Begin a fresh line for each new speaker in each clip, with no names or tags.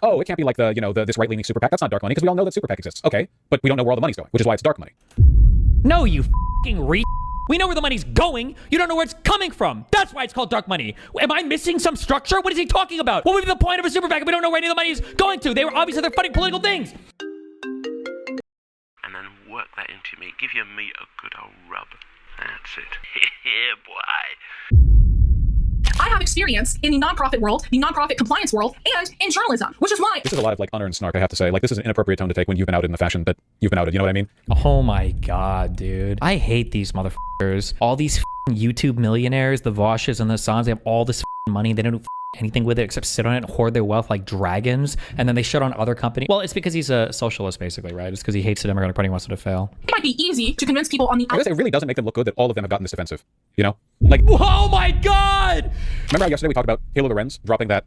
oh, it can't be like the, this right-leaning super PAC. That's not dark money because we all know that super PAC exists. Okay, but we don't know where all the money's going, which is why it's dark money.
No, you fucking we know where the money's going. You don't know where it's coming from. That's why it's called dark money. Am I missing some structure? What is he talking about? What would be the point of a super PAC if we don't know where any of the money is going to? They were obviously they're funding political things.
And then work that into meat. Give your meat a good old rub. That's it. Yeah, boy.
I have experience in the nonprofit world, the nonprofit compliance world, and in journalism, which is why
this is a lot of like unearned snark, I have to say. Like, this is an inappropriate tone to take when you've been outed in the fashion that you've been outed. You know what I mean?
Oh my god, dude. I hate these motherfuckers. All these YouTube millionaires, the Vaushes and the Sons, they have all this money. They don't do anything with it except sit on it and hoard their wealth like dragons, and then they shit on other companies. Well, it's because he's a socialist, basically, right? It's because he hates the Democratic Party and wants it to fail.
it might be easy to convince people on the
I guess it really doesn't make them look good that all of them have gotten this offensive. You know? Like,
oh my god!
remember how yesterday we talked about Taylor Lorenz dropping that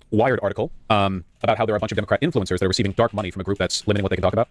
Wired article about how there are a bunch of Democrat influencers that are receiving dark money from a group that's limiting what they can talk about?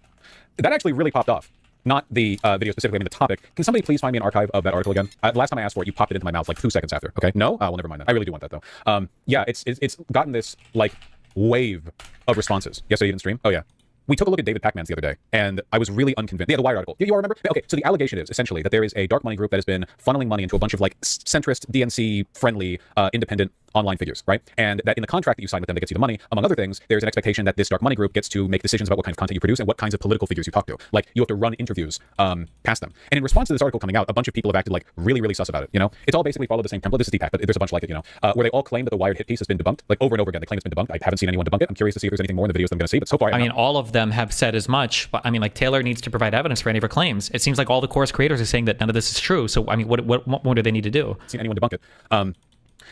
That actually really popped off. Not the video specifically, I mean the topic. Can somebody please find me an archive of that article again? Last time I asked for it, you popped it into my mouth like 2 seconds after. Okay, no? Well, never mind that. I really do want that though. Yeah, it's gotten this like wave of responses. Yesterday you didn't stream? Oh yeah. We took a look at David Pacman's the other day, and I was really unconvinced. Yeah, the Wired article. You all remember? Okay, so the allegation is essentially that there is a dark money group that has been funneling money into a bunch of like centrist, DNC-friendly, independent online figures, right? And that in the contract that you sign with them that gets you the money, among other things, there's an expectation that this dark money group gets to make decisions about what kind of content you produce and what kinds of political figures you talk to. Like, you have to run interviews past them. And in response to this article coming out, a bunch of people have acted like really, really sus about it, you know? It's all basically followed the same template. This is DPAC, but there's a bunch like it, you know, where they all claim that the Wired hit piece has been debunked, like over and over again. They claim it's been debunked. I haven't seen anyone debunk it. I'm curious to see if there's anything more in the videos that I'm going to see, but so far,
I mean, all of them have said as much, but I mean, like, Taylor needs to provide evidence for any of her claims. It seems like all the course creators are saying that none of this is true. So, I mean, what more do they need to do?
Seen anyone debunk it?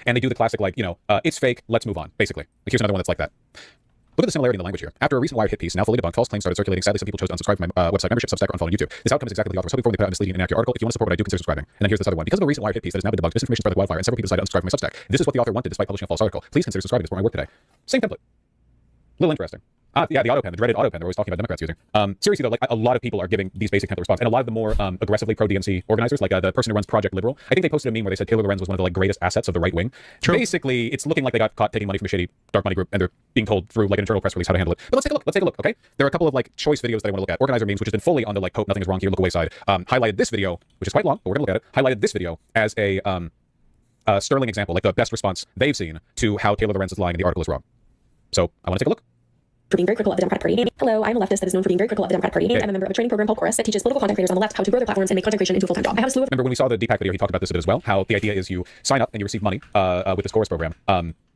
And they do the classic, like, you know, it's fake, let's move on, basically. Like, here's another one that's like that. Look at the similarity in the language here. After a recent Wired hit piece, now fully debunked, false claims started circulating. Sadly, some people chose to unsubscribe from my website membership, Substack, or unfollow YouTube. This outcome is exactly what the author was hoping for when they put out a misleading and inaccurate article. If you want to support what I do, consider subscribing. And then here's this other one. Because of a recent Wired hit piece that has now been debunked, misinformation spread like wildfire, and several people decided to unsubscribe from my Substack. This is what the author wanted despite publishing a false article. Please consider subscribing to support my work today. Same template. Little interesting. Yeah, the autopen, the dreaded autopen they're always talking about Democrats using. Seriously though, like a lot of people are giving these basic template response, and a lot of the more aggressively pro-DNC organizers, like the person who runs Project Liberal, I think they posted a meme where they said Taylor Lorenz was one of the like greatest assets of the right wing. True. Basically, it's looking like they got caught taking money from a shady dark money group, and they're being told through like an internal press release how to handle it. But let's take a look. Let's take a look. Okay, there are a couple of like choice videos that I want to look at. Organizer memes, which has been fully on the like hope nothing is wrong here, look away side. Highlighted this video, which is quite long, but we're gonna look at it. Highlighted this video as a sterling example, like the best response they've seen to how Taylor Lorenz is lying and the article is wrong. So I want to take a look.
For being very critical of the Democratic Party. Hello, I'm a leftist that is known for being very critical of the Democratic Party. I'm a member of a training program called Chorus that teaches political content creators on the left how to grow their platforms and make content creation into a full-time job. I have a slew of...
Remember when we saw the DPAC video, he talked about this a bit as well, how the idea is you sign up and you receive money with this Chorus program.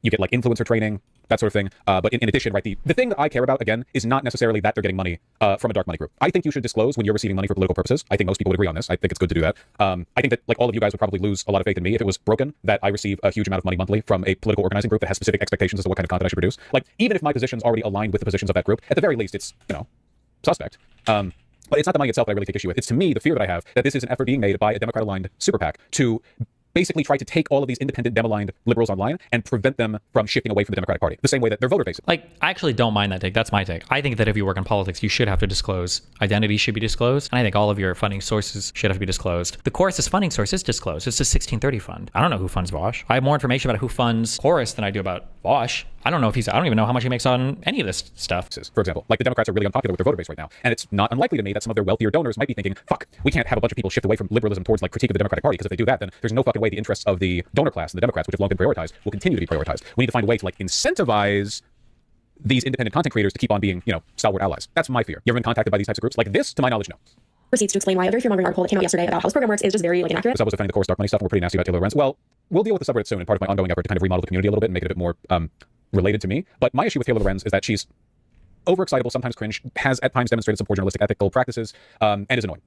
You get like influencer training, that sort of thing. But in addition, right, the thing that I care about, again, is not necessarily that they're getting money from a dark money group. I think you should disclose when you're receiving money for political purposes. I think most people would agree on this. I think it's good to do that. I think that like all of you guys would probably lose a lot of faith in me if it was broken that I receive a huge amount of money monthly from a political organizing group that has specific expectations as to what kind of content I should produce. Like, even if my position's already aligned with the positions of that group, at the very least, it's, you know, suspect. But it's not the money itself that I really take issue with. It's, to me, the fear that I have that this is an effort being made by a Democrat-aligned super PAC to basically try to take all of these independent Dem-aligned liberals online and prevent them from shifting away from the Democratic Party, the same way that their voter base is.
Like, I actually don't mind that take. That's my take. I think that if you work in politics, you should have to disclose. Identity should be disclosed. And I think all of your funding sources should have to be disclosed. The Chorus's funding source is disclosed. It's the 1630 fund. I don't know who funds Vaush. I have more information about who funds Chorus than I do about Vaush. I don't know if I don't even know how much he makes on any of this stuff.
For example, like the Democrats are really unpopular with their voter base right now. And it's not unlikely to me that some of their wealthier donors might be thinking, fuck, we can't have a bunch of people shift away from liberalism towards like critique of the Democratic Party, because if they do that, then there's no fucking way the interests of the donor class and the Democrats, which have long been prioritized, will continue to be prioritized. We need to find a way to like incentivize these independent content creators to keep on being, you know, stalwart allies. That's my fear. You ever been contacted by these types of groups? Like this, to my knowledge, no.
Proceeds to explain why a very fear-mongering article that came out yesterday about how this program works is just very like inaccurate.
So I was defending the Chorus dark money stuff, and we're pretty nasty about Taylor Lorenz. Well, we'll deal with the subreddit soon, and part of my ongoing effort to kind of remodel the community a little bit and make it a bit more related to me. But my issue with Taylor Lorenz is that she's overexcitable, sometimes cringe, has at times demonstrated some poor journalistic ethical practices, and is annoying.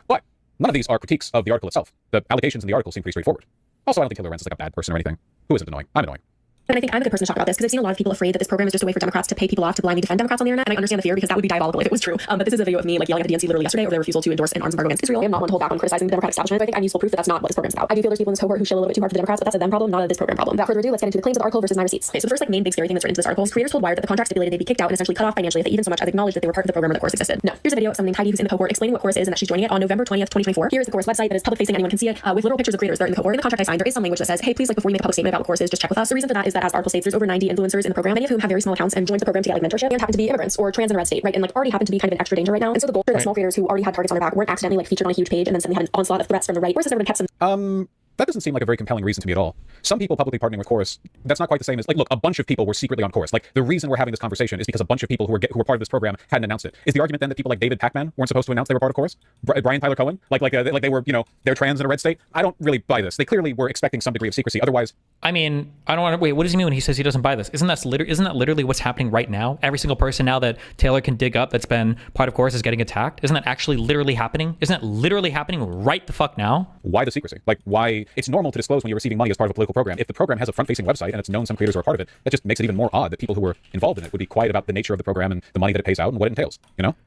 But none of these are critiques of the article itself. The allegations in the article seem pretty straightforward. Also, I don't think Taylor Lorenz is like a bad person or anything. Who isn't annoying? I'm annoying.
And I think I'm a good person to talk about this because I've seen a lot of people afraid that this program is just a way for Democrats to pay people off to blindly defend Democrats on the internet. And I understand the fear because that would be diabolical if it was true. But this is a video of me like yelling at the DNC literally yesterday over their refusal to endorse an arms embargo against Israel. I am not one to hold back on criticizing the Democratic establishment. I think I'm useful proof that that's not what this program's about. I do feel there's people in this cohort who shill a little bit too hard for the Democrats, but that's a them problem, not a this program problem. Without further ado, let's get into the claims of the article versus my receipts. Okay, so the first like main big scary thing that's written into this article is creators told Wired that the contract stipulated they'd be kicked out and essentially cut off financially if they even so much as acknowledged that they were part of the program or the course existed. No. Here's a video of someone named Heidi who's in the cohort explaining what course is and that she's joining it on November 20th, 2024. Here is the course website that is public facing, anyone can see it, with literal pictures of creators that are in the cohort. In the contract I signed, there is some language that says, hey, please, like before you make a public statement about what course is, just check with us. The reason for that is is that, as the article states, there's over 90 influencers in the program, many of whom have very small accounts and joined the program to get like mentorship and happen to be immigrants or trans in a red state, right? And like already happen to be kind of in extra danger right now. And so the goal is that small creators who already had targets on their back weren't accidentally like featured on a huge page and then suddenly had an onslaught of threats from the right, or is this everyone kept some
That doesn't seem like a very compelling reason to me at all. Some people publicly partnering with Chorus, that's not quite the same as, like, look, a bunch of people were secretly on Chorus. Like, the reason we're having this conversation is because a bunch of people who were part of this program hadn't announced it. Is the argument then that people like David Pacman weren't supposed to announce they were part of Chorus? Brian Tyler Cohen? Like they were, they're trans in a red state? I don't really buy this. They clearly were expecting some degree of secrecy. Otherwise...
I mean, I don't want to... Wait, what does he mean when he says he doesn't buy this? Isn't that literally what's happening right now? Every single person now that Taylor can dig up that's been part of Chorus is getting attacked? Isn't that actually literally happening? Isn't that literally happening right the fuck now?
Why the secrecy? Like, why... It's normal to disclose when you're receiving money as part of a political program. If the program has a front-facing website and it's known some creators are a part of it, that just makes it even more odd that people who were involved in it would be quiet about the nature of the program and the money that it pays out and what it entails,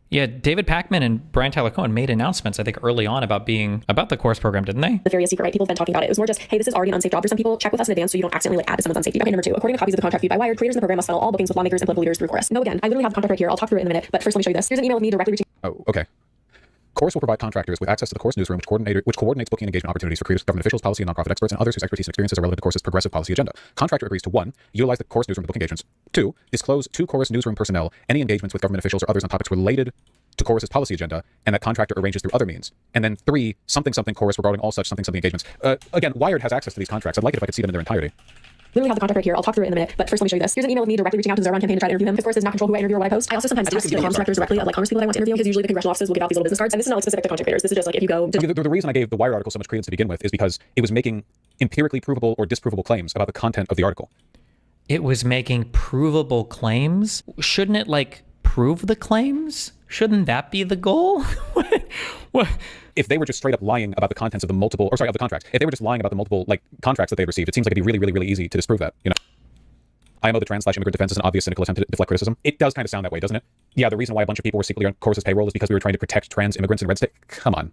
Yeah, David Pacman and Brian Tyler Cohen made announcements, I think, early on about the Chorus program, didn't they?
The various secret right people have been talking about it. It was more just, hey, this is already an unsafe job for some people. Check with us in advance so you don't accidentally add to someone's unsafety. Okay, number 2. According to copies of the contract viewed by Wired, creators in the program must funnel all bookings with lawmakers and political leaders through Chorus. No, again, I literally have the contract right here. I'll talk through it in a minute, but first let me show you this. Here's an email of me directly reaching...
Oh, okay. Chorus will provide contractors with access to the Chorus newsroom, which coordinates booking and engagement opportunities for creators, government officials, policy and nonprofit experts, and others whose expertise and experiences are relevant to Chorus's progressive policy agenda. Contractor agrees to 1. Utilize the Chorus newsroom to book engagements. 2. Disclose to Chorus newsroom personnel any engagements with government officials or others on topics related to Chorus's policy agenda, and that contractor arranges through other means. And then 3. Something Chorus regarding all such something engagements. Again, Wired has access to these contracts. I'd like it if I could see them in their entirety.
Literally have the contract right here. I'll talk through it in a minute, but first let me show you this. Here's an email of me directly reaching out to the Zerron campaign to try to interview him. Of course, does not control who I interview or what I post. I also sometimes ask comms directors directly of like Congress people I want to interview, because usually the congressional offices will give out these little business cards, and this is not like specific to content creators. This is just like if you go.
The reason I gave the Wired article so much credence to begin with is because it was making empirically provable or disprovable claims about the content of the article.
It was making provable claims? Shouldn't it like prove the claims? Shouldn't that be the goal? What?
If they were just straight up lying about the contents of the contracts, if they were just lying about the multiple contracts that they had received, it seems like it'd be really, really, really easy to disprove that, IMO, the trans/immigrant defense, is an obvious cynical attempt to deflect criticism. It does kind of sound that way, doesn't it? Yeah, the reason why a bunch of people were secretly on Chorus's payroll is because we were trying to protect trans immigrants in red state. Come on.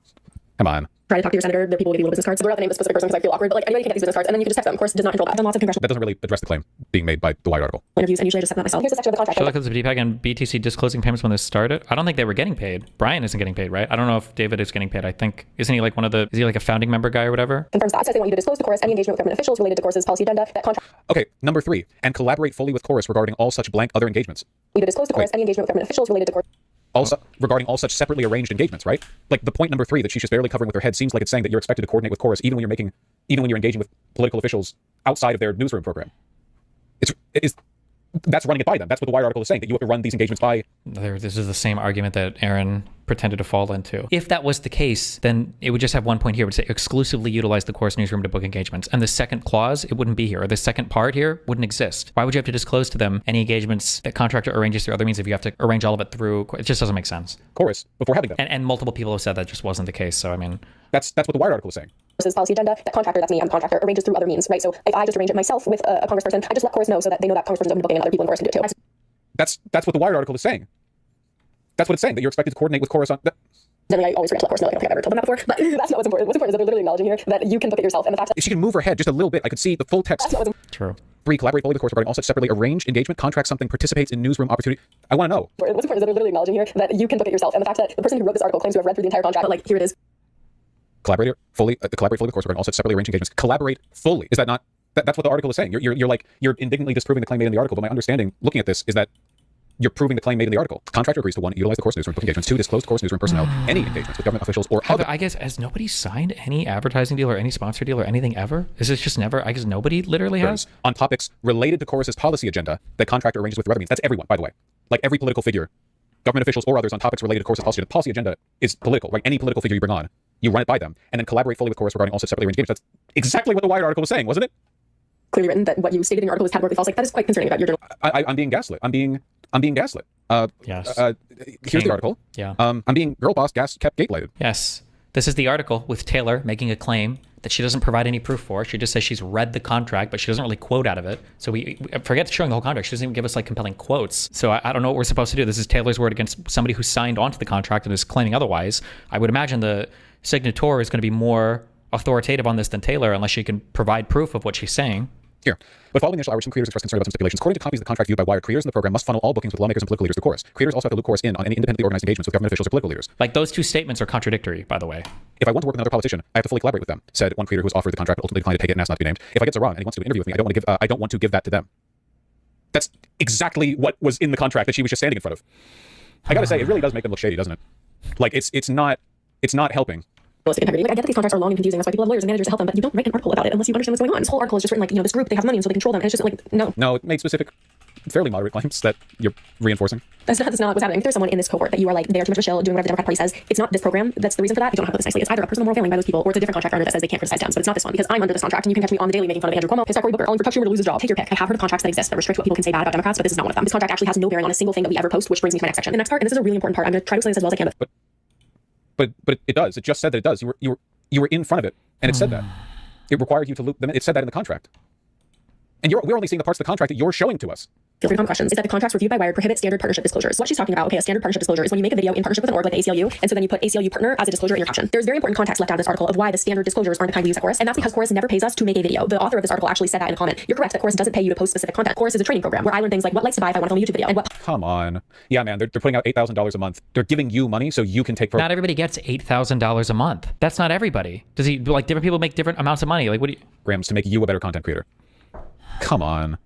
Try to talk to your senator, the people will give you little business cards. So we're not the name of a specific person because I feel awkward, but like anybody can get these business cards, and then you can just text them. Of course, it does not control that. I've done lots of congressional...
That doesn't really address the claim being made by the Wired article.
Interviews, and usually I just set them up myself. Here's a section of the contract.
Sherlock of DPAC and BTC disclosing payments when this started. I don't think they were getting paid. Brian isn't getting paid, right? I don't know if David is getting paid. I think, isn't he like is he like a founding member guy or whatever?
Confirms that. Says they want you to disclose to Chorus any engagement with government officials related to Chorus's policy agenda. That contract...
Okay, number 3. And collaborate fully with Chorus regarding all such blank other engagements.
You to disclose to Chorus any engagement with government officials related to Chorus...
Also, regarding all such separately arranged engagements, right? Like the point number 3 that she's just barely covering with her head seems like it's saying that you're expected to coordinate with Chorus even when you're engaging with political officials outside of their newsroom program. That's running it by them. That's what the Wire article is saying, that you have to run these engagements by.
This is the same argument that Aaron pretended to fall into. If that was the case, then it would just have one point here. It would say exclusively utilize the Chorus newsroom to book engagements. And the second clause, it wouldn't be here. Or the second part here wouldn't exist. Why would you have to disclose to them any engagements that contractor arranges through other means if you have to arrange all of it through? It just doesn't make sense.
Chorus, before having them.
And multiple people have said that just wasn't the case. So, I mean...
That's what the Wire article is saying.
Chorus's policy agenda, that contractor, that's me, I'm the contractor, arranges through other means, right? So if I just arrange it myself with a congressperson, I just let Chorus know so that they know that congressperson's open booking and other people in Chorus can do it too.
That's what the Wire article is saying. That's what it's saying, that you're expected to coordinate with Chorus on...
Then I always forget to let Chorus know. I don't think I've ever told them that before, but that's not what's important. What's important is that they're literally acknowledging here that you can book it yourself, and the fact that...
If she can move her head just a little bit, I could see the full text.
That's not what's
True.
3. Collaborate fully with Chorus regarding all such separately arranged engagement, contract something, participates in newsroom opportunity. I want to know.
What's important is that they're literally acknowledging here that you can book it yourself, and the fact that the person who wrote this article claims to have read through the entire contract, but like, here it is.
Collaborate fully with Chorus regarding all such separately arranged engagements. Collaborate fully. Is that not... That's what the article is saying. You're indignantly disproving the claim made in the article, but my understanding, looking at this, is that you're proving the claim made in the article. Contractor agrees to 1. Utilize the Chorus newsroom book engagements. 2. Disclose to Chorus newsroom personnel any engagements with government officials or other...
I guess, has nobody signed any advertising deal or any sponsor deal or anything ever? Is this just never... I guess nobody literally has?
On topics related to Chorus's policy agenda that contractor arranges with through other means. That's everyone, by the way. Like every political figure, government officials or others on topics related to Chorus's policy agenda. The policy agenda is political, right? Any political figure you bring on, you run it by them. And then collaborate fully with Chorus regarding all such separately arranged engagements. That's exactly what the Wired article was saying, wasn't it?
Clearly written that what you stated in the article is categorically false. Like, that is quite concerning about your journal.
I'm being gaslit. I'm being gaslit.
Yes.
Here's the article.
Yeah.
I'm being girl boss kept gate-lighted.
Yes. This is the article with Taylor making a claim that she doesn't provide any proof for. She just says she's read the contract, but she doesn't really quote out of it. So we forget showing the whole contract. She doesn't even give us like compelling quotes. So I don't know what we're supposed to do. This is Taylor's word against somebody who signed onto the contract and is claiming otherwise. I would imagine the signator is going to be more authoritative on this than Taylor unless she can provide proof of what she's saying.
Here. But following the initial outreach, some creators expressed concern about some stipulations. According to copies of the contract viewed by Wired, creators in the program must funnel all bookings with lawmakers and political leaders to Chorus. Creators also have to loop Chorus in on any independently organized engagements with government officials or political leaders.
Like, those two statements are contradictory, by the way.
If I want to work with another politician, I have to fully collaborate with them, said one creator who was offered the contract but ultimately declined to take it and asked not to be named. If I get Zara and he wants to do an interview with me, I don't want to give that to them. That's exactly what was in the contract that she was just standing in front of. I gotta say, it really does make them look shady, doesn't it? Like, it's not helping.
Realistic integrity. Like, I get that these contracts are long and confusing. That's why people have lawyers and managers to help them, but you don't write an article about it unless you understand what's going on. This whole article is just written like, this group, they have money and so they control them. And it's just like, no.
No, it made specific, fairly moderate claims that you're reinforcing.
That's not what's happening. If there's someone in this cohort that you are like, they're too much of a shill, doing whatever the Democrat Party says, it's not this program that's the reason for that. You don't have to put this nicely. It's either a personal moral failing by those people, or it's a different contract under that says they can't criticize Dems, but it's not this one, because I'm under this contract and you can catch me on the daily making fun of Andrew Cuomo, his Cory Booker, calling for Chuck Schumer to lose his job. Take your pick. I have heard of contracts that exist that restrict what people can say bad about Democrats, but this is not one of them. This contract actually has no bearing on a single thing that we ever post, which brings me to my next section. The next part, and this is a really important part, I'm going to try to explain this as well as I can.
But it does. It just said that it does. You were in front of it, and it said that. It required you to loop them. It said that in the contract. And we're only seeing the parts of the contract that you're showing to us.
Feel free to comment questions. Is that the contracts reviewed by Wired prohibit standard partnership disclosures. What she's talking about, okay, a standard partnership disclosure is when you make a video in partnership with an org like the ACLU, and so then you put ACLU partner as a disclosure in your caption. There's very important context left out of this article of why the standard disclosures aren't the kind we use at Chorus, and that's because Chorus never pays us to make a video. The author of this article actually said that in a comment. You're correct that Chorus doesn't pay you to post specific content. Chorus is a training program where I learn things like what likes to buy if I want to film a YouTube video, and what.
Come on. Yeah, man, they're putting out $8,000 a month. They're giving you money so you can take.
Not everybody gets $8,000 a month. That's not everybody. Does he like different people make different amounts of money? Like, what do you?
Grams to make you a better content creator. Come on.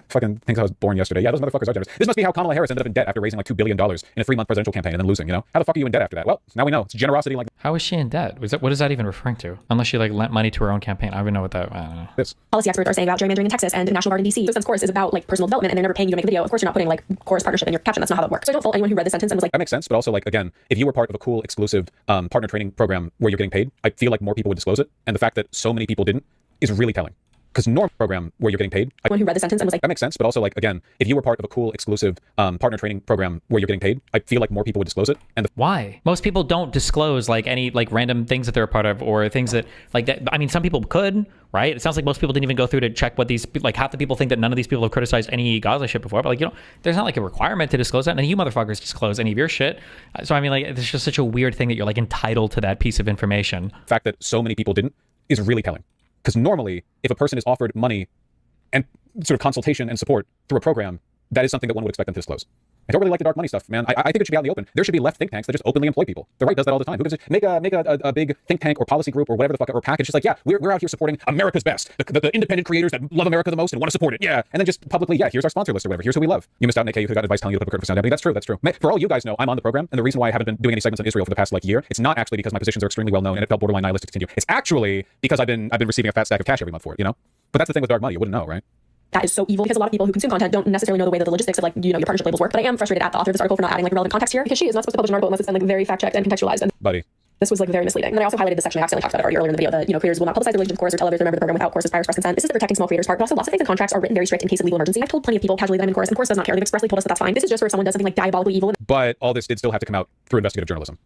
Fucking thinks I was born yesterday. Yeah, those motherfuckers are generous. This must be how Kamala Harris ended up in debt after raising like $2 billion in a 3-month presidential campaign and then losing, you know? How the fuck are you in debt after that? Well, now we know. It's generosity like
How is she in debt? What is that even referring to? Unless she like lent money to her own campaign. I don't even know what that, I don't know.
this.
Policy experts are saying about gerrymandering in Texas and National Guard in DC. So since Chorus is about like personal development and they're never paying you to make a video, of course you're not putting like Chorus partnership in your caption. That's not how that works. So I don't fault anyone who read this sentence and was like,
That makes sense, but also like, again, if you were part of a cool, exclusive partner training program where you're getting paid, I feel like more people would disclose it. And the fact that so many people didn't is really telling. Because norm program where you're getting paid,
anyone who read the sentence and was like,
that makes sense, but also like, again, if you were part of a cool, exclusive partner training program where you're getting paid, I feel like more people would disclose it. And
Why? Most people don't disclose like any like random things that they're a part of or things that like that. I mean, some people could, right? It sounds like most people didn't even go through to check what these, like half the people think that none of these people have criticized any Gaza shit before, but like, you know, there's not like a requirement to disclose that. And you motherfuckers disclose any of your shit. So I mean, like, it's just such a weird thing that you're like entitled to that piece of information.
the fact that so many people didn't is really telling. Because normally, if a person is offered money and sort of consultation and support through a program, that is something that one would expect them to disclose. I don't really like the dark money stuff, man. I think it should be out in the open. There should be left think tanks that just openly employ people. The right does that all the time. Who can make a big think tank or policy group or whatever the fuck, or package? Just like, yeah, we're out here supporting America's best, the independent creators that love America the most and want to support it. Yeah, and then just publicly, yeah, here's our sponsor list or whatever. Here's who we love. You missed out on AK. You could have got advice telling you to put current for sound. That's true. That's true. For all you guys know, I'm on the program, and the reason why I haven't been doing any segments on Israel for the past like year, it's not actually because my positions are extremely well known and it felt borderline nihilistic to continue. It's actually because I've been receiving a fat stack of cash every month for it. You know, but that's the thing with dark money. You wouldn't know, right?
that is so evil because a lot of people who consume content don't necessarily know the way that the logistics of like, you know, your partnership labels work. But I am frustrated at the author of this article for not adding like relevant context here because she is not supposed to publish an article unless it's been like very fact checked and contextualized. And
buddy.
This was like very misleading. And then I also highlighted this section I accidentally talked about it already earlier in the video. The, you know, creators will not publicize their relationship with Chorus or tell others they're a member of the program without Chorus's prior express consent. This is the protecting small creators part, but also lots of things in contracts are written very strict in case of legal emergency. I've told plenty of people casually that I'm in Chorus, and Chorus does not care. They've expressly told us that that's fine. This is just where someone does something like diabolically evil.
But all this did still have to come out through investigative journalism.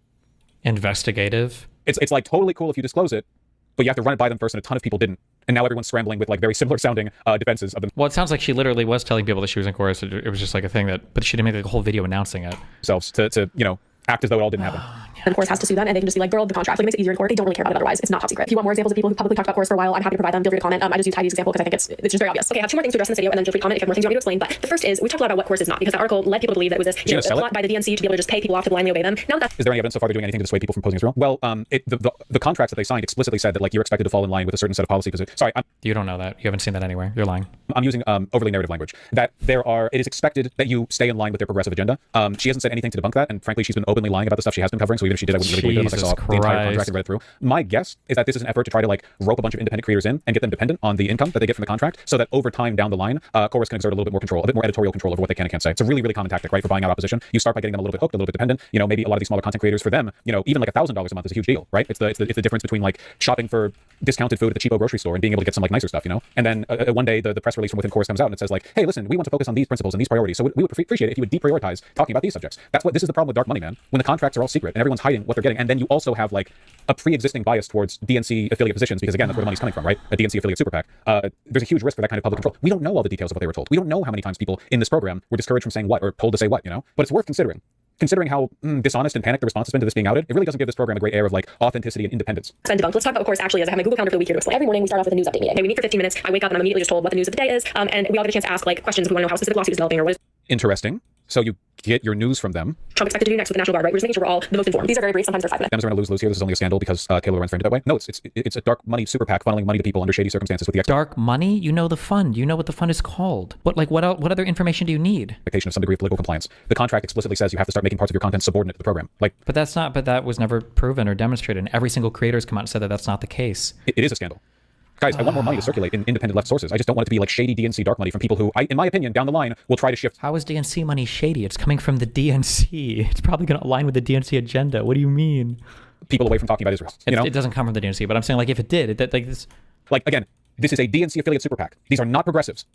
Investigative?
It's like totally cool if you disclose it, but you have to run it by them first, and a ton of people didn't. And now everyone's scrambling with like very similar sounding defenses of them.
Well, it sounds like she literally was telling people that she was in Chorus. It was just like a thing that, but she didn't make like a whole video announcing it.
Themselves to you know, act as though it all didn't happen.
And Chorus has to sue them, and they can just be like, girl, the contract. Like, it makes it easier in court. They don't really care about it otherwise. It's not top secret. If you want more examples of people who publicly talked about Chorus for a while, I'm happy to provide them. Feel free to comment. I just use Heidi's example because I think it's just very obvious. Okay, I have 2 more things to address in this video, and then feel free to comment if you have more things you want me to explain. But the first is, we talked a lot about what Chorus is not, because the article led people to believe that it was this, you know, a plot by the DNC to be able to just pay people off to blindly obey them. Now that
Is there any evidence so far they're doing anything to dissuade people from posing Israel? Well, the contracts that they signed explicitly said that like you're expected to fall in line with a certain set of policy positions. Sorry,
You don't know that. You haven't seen that anywhere. You're lying.
I'm using overly narrative language. That it is expected that you stay in line with their progressive agenda. She hasn't said anything to debunk that, and frankly, she's been openly lying about the stuff she has been covering. So even if she did, I wouldn't really believe it unless I saw the entire contract and read it through. My guess is that this is an effort to try to like rope a bunch of independent creators in and get them dependent on the income that they get from the contract, so that over time down the line, Chorus can exert a little bit more control, a bit more editorial control over what they can and can't say. It's a really, really common tactic, right, for buying out opposition. You start by getting them a little bit hooked, a little bit dependent. You know, maybe a lot of these smaller content creators, for them, you know, even like $1,000 a month is a huge deal, right? It's the difference between like shopping for discounted food at the cheapo grocery store and being able to get some like nicer stuff, you know. And then one day the press release from within Chorus comes out and it says like, hey, listen, we want to focus on these principles and these priorities, so we would appreciate it if you would deprioritize talking about these subjects. This is the problem with dark money, man. When the contracts are all secret and everyone's hiding what they're getting, and then you also have like a pre-existing bias towards DNC affiliate positions, because again, that's where the money's coming from, right? A DNC affiliate super PAC. There's a huge risk for that kind of public control. We don't know all the details of what they were told. We don't know how many times people in this program were discouraged from saying what or told to say what, you know. But it's worth considering. considering how dishonest and panicked the response has been to this being outed, it really doesn't give this program a great air of like authenticity and independence.
And debunked. Let's talk about, of course, actually, as I have my Google Calendar for the week here to explain. Every morning we start off with a news update meeting. Okay, we meet for 15 minutes. I wake up and I'm immediately just told what the news of the day is, and we all get a chance to ask like questions. We want to know how a specific lawsuit is developing or what is
Interesting. So you get your news from them.
Trump expected to do next with the National Guard, right? We're just making sure we're all the most informed. These are very brief. Sometimes they're 5 minutes.
Dems are going to lose here. This is only a scandal because Taylor Lorenz framed it that way. No, it's a dark money super PAC funneling money to people under shady circumstances with the
Dark money? You know the fund. You know what the fund is called. What other information do you need?
expectation of some degree of political compliance. The contract explicitly says you have to start making parts of your content subordinate to the program. Like,
But that was never proven or demonstrated. And every single creator has come out and said that that's not the case.
it is a scandal. Guys, I want more money to circulate in independent left sources. I just don't want it to be like shady DNC dark money from people who, in my opinion, down the line, will try to shift.
How is DNC money shady? It's coming from the DNC. It's probably going to align with the DNC agenda. What do you mean?
People away from talking about Israel. You know?
It doesn't come from the DNC, but I'm saying like if it did,
Like, again, this is a DNC affiliate super PAC. These are not progressives.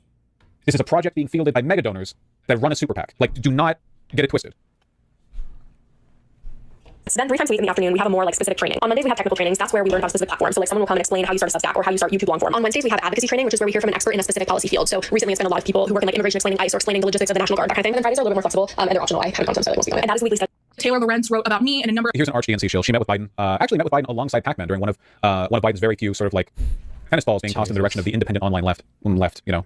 This is a project being fielded by mega donors that run a super PAC. Like, do not get it twisted.
So then 3 times a week in the afternoon, we have a more like specific training. On Mondays, we have technical trainings. That's where we learn about a specific platform. So like someone will come and explain how you start a Substack or how you start YouTube long form. On Wednesdays, we have advocacy training, which is where we hear from an expert in a specific policy field. So recently, it's been a lot of people who work in like immigration, explaining ICE or explaining the logistics of the National Guard, that kind of thing. And then Fridays are a little bit more flexible, and they're optional. I haven't content, so I won't speak on it. And that is weekly study.
Taylor Lorenz wrote about me and a number.
Here's an arch DNC shill. She met with Biden. Actually met with Biden alongside Pac-Man during one of Biden's very few sort of like tennis balls being tossed in the direction of the independent online left. You know,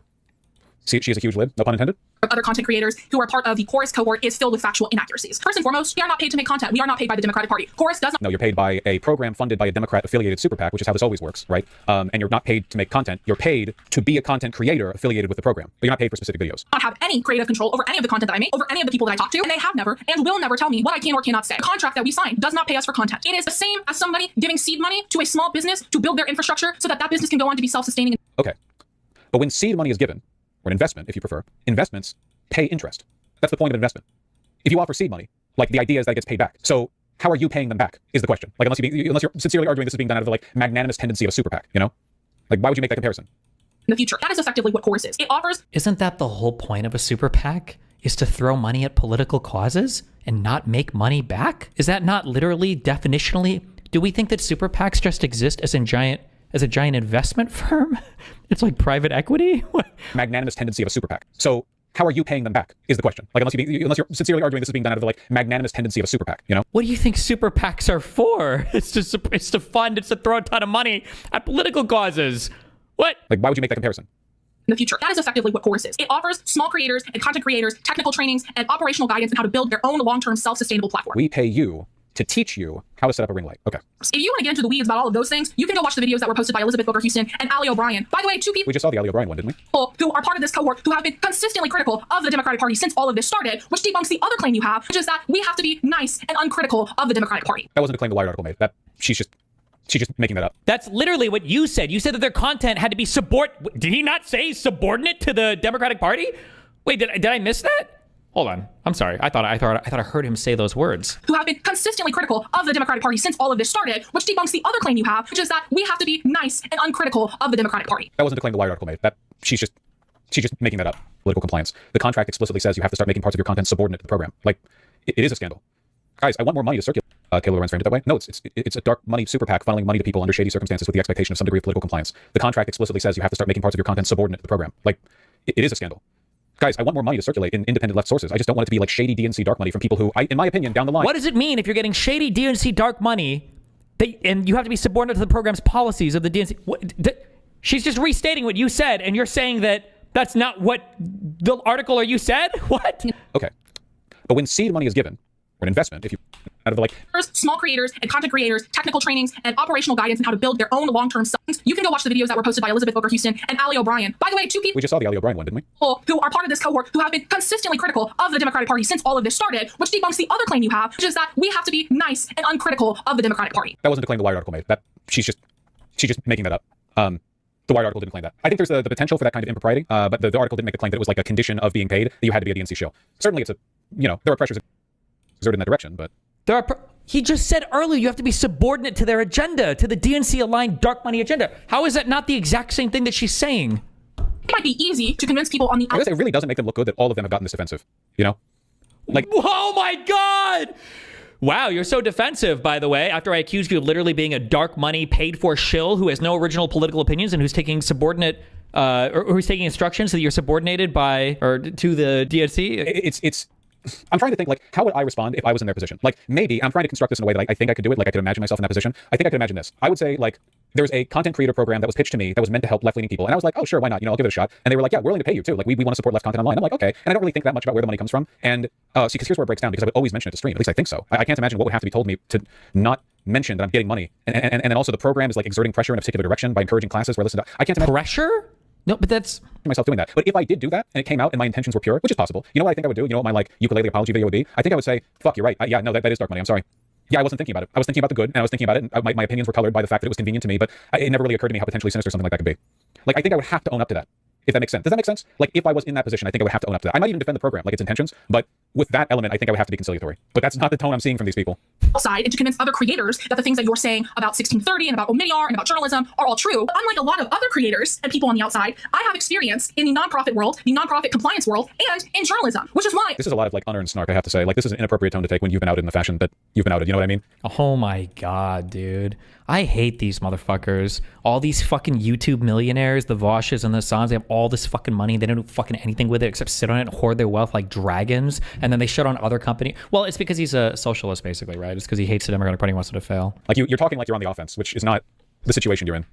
she has a huge lid. No pun intended.
Other content creators who are part of the Chorus cohort is filled with factual inaccuracies. First and foremost, we are not paid to make content. We are not paid by the Democratic Party. Chorus does not.
No, you're paid by a program funded by a Democrat-affiliated super PAC, which is how this always works, right? And you're not paid to make content. You're paid to be a content creator affiliated with the program, but you're not paid for specific videos.
Not have any creative control over any of the content that I make, over any of the people that I talk to, and they have never and will never tell me what I can or cannot say. The contract that we signed does not pay us for content. It is the same as somebody giving seed money to a small business to build their infrastructure so that that business can go on to be self-sustaining.
Okay, but when seed money is given, or an investment, if you prefer, investments pay interest. That's the point of an investment. If you offer seed money, like the idea is that it gets paid back. So how are you paying them back is the question. Like unless you're sincerely arguing this is being done out of the like magnanimous tendency of a super PAC, you know? Like why would you make that comparison?
In the future. That is effectively what Chorus is. It offers.
Isn't that the whole point of a super PAC? Is to throw money at political causes and not make money back? Is that not literally, definitionally? Do we think that super PACs just exist as a giant investment firm? It's like private equity? What?
Magnanimous tendency of a super PAC. So how are you paying them back is the question. Like unless you're sincerely arguing this is being done out of the like magnanimous tendency of a super PAC, you know?
What do you think super PACs are for? It's to throw a ton of money at political causes. What?
Like why would you make that comparison?
In the future. That is effectively what Chorus is. It offers small creators and content creators technical trainings and operational guidance on how to build their own long-term self-sustainable platform.
We pay you to teach you how to set up a ring light. Okay.
If you want to get into the weeds about all of those things, you can go watch the videos that were posted by Elizabeth Booker Houston and Ali O'Brien. By the way, 2 people
We just saw the Ali O'Brien one, didn't we?
who are part of this cohort who have been consistently critical of the Democratic Party since all of this started, which debunks the other claim you have, which is that we have to be nice and uncritical of the Democratic Party.
That wasn't a claim the Wired article made. That she's just making that up.
That's literally what you said. You said that their content had to be Did he not say subordinate to the Democratic Party? Wait, did I miss that? Hold on. I'm sorry. I thought I heard him say those words.
Who have been consistently critical of the Democratic Party since all of this started, which debunks the other claim you have, which is that we have to be nice and uncritical of the Democratic Party.
That wasn't a claim the Wired article made. That she's just making that up. Political compliance. The contract explicitly says you have to start making parts of your content subordinate to the program. Like it is a scandal. Guys, I want more money to circulate. Taylor Lorenz framed it that way. No, it's a dark money super PAC funneling money to people under shady circumstances with the expectation of some degree of political compliance. The contract explicitly says you have to start making parts of your content subordinate to the program. Like it is a scandal. Guys, I want more money to circulate in independent left sources. I just don't want it to be like shady DNC dark money from people who, in my opinion, down the line.
What does it mean if you're getting shady DNC dark money and you have to be subordinate to the program's policies of the DNC? She's just restating what you said, and you're saying that that's not what the article or you said? What?
Okay. But when seed money is given, or an investment, if you out of the like
small creators and content creators, technical trainings and operational guidance on how to build their own long-term self. You can go watch the videos that were posted by Elizabeth Booker Houston and Ali O'Brien. By the way, 2 people
We just saw the Ali O'Brien one, didn't we?
Who are part of this cohort who have been consistently critical of the Democratic Party since all of this started, which debunks the other claim you have, which is that we have to be nice and uncritical of the Democratic Party.
That wasn't a claim the Wired article made. That she's just making that up. The Wired article didn't claim that. I think there's the potential for that kind of impropriety, but the article didn't make the claim that it was like a condition of being paid that you had to be a DNC show. Certainly, it's there are pressures exerted in that direction, but
he just said earlier you have to be subordinate to their agenda, to the DNC-aligned dark money agenda. How is that not the exact same thing that she's saying?
It might be easy to convince people on the
I guess it really doesn't make them look good that all of them have gotten this offensive. You know, like
oh my God. Wow, you're so defensive, by the way, after I accused you of literally being a dark money paid for shill who has no original political opinions and who's taking subordinate or who's taking instructions so that you're subordinated by or to the DNC.
I'm trying to think, like, how would I respond if I was in their position? Like, maybe, I'm trying to construct this in a way that I think I could do it, like I could imagine myself in that position. I think I could imagine this. I would say, like, there's a content creator program that was pitched to me that was meant to help left-leaning people. And I was like, oh, sure, why not? You know, I'll give it a shot. And they were like, yeah, we're willing to pay you too. Like, we want to support left content online. I'm like, okay. And I don't really think that much about where the money comes from. And see, because here's where it breaks down, because I would always mention it to stream. At least I think so. I can't imagine what would have to be told me to not mention that I'm getting money. And then also the program is like exerting pressure in a particular direction by encouraging classes where I listen to, I can't imagine
Pressure? No, but that's
myself doing that. But if I did do that and it came out and my intentions were pure, which is possible, you know what I think I would do? You know what my like ukulele apology video would be? I think I would say, fuck, you're right. Yeah, no, that is dark money. I'm sorry. Yeah, I wasn't thinking about it. I was thinking about the good, and I was thinking about it, and my opinions were colored by the fact that it was convenient to me, but it never really occurred to me how potentially sinister something like that could be. Like, I think I would have to own up to that, if that makes sense. Does that make sense? Like, if I was in that position, I think I would have to own up to that. I might even defend the program, like its intentions, but with that element, I think I would have to be conciliatory. But that's not the tone I'm seeing from these people.
Side and to convince other creators that the things that you're saying about 1630 and about Omidyar and about journalism are all true. But unlike a lot of other creators and people on the outside, I have experience in the nonprofit world, the nonprofit compliance world, and in journalism, which is why
this is a lot of like unearned snark, I have to say. Like, this is an inappropriate tone to take when you've been outed in the fashion that you've been outed. You know what I mean?
Oh my God, dude. I hate these motherfuckers. All these fucking YouTube millionaires, the Vaushes and the Sons, they have all this fucking money. They don't do fucking anything with it except sit on it and hoard their wealth like dragons. And then they shit on other company. Well, it's because he's a socialist, basically, right? It's because he hates the Democratic Party and wants it to fail.
Like, you're talking like you're on the offense, which is not the situation you're in.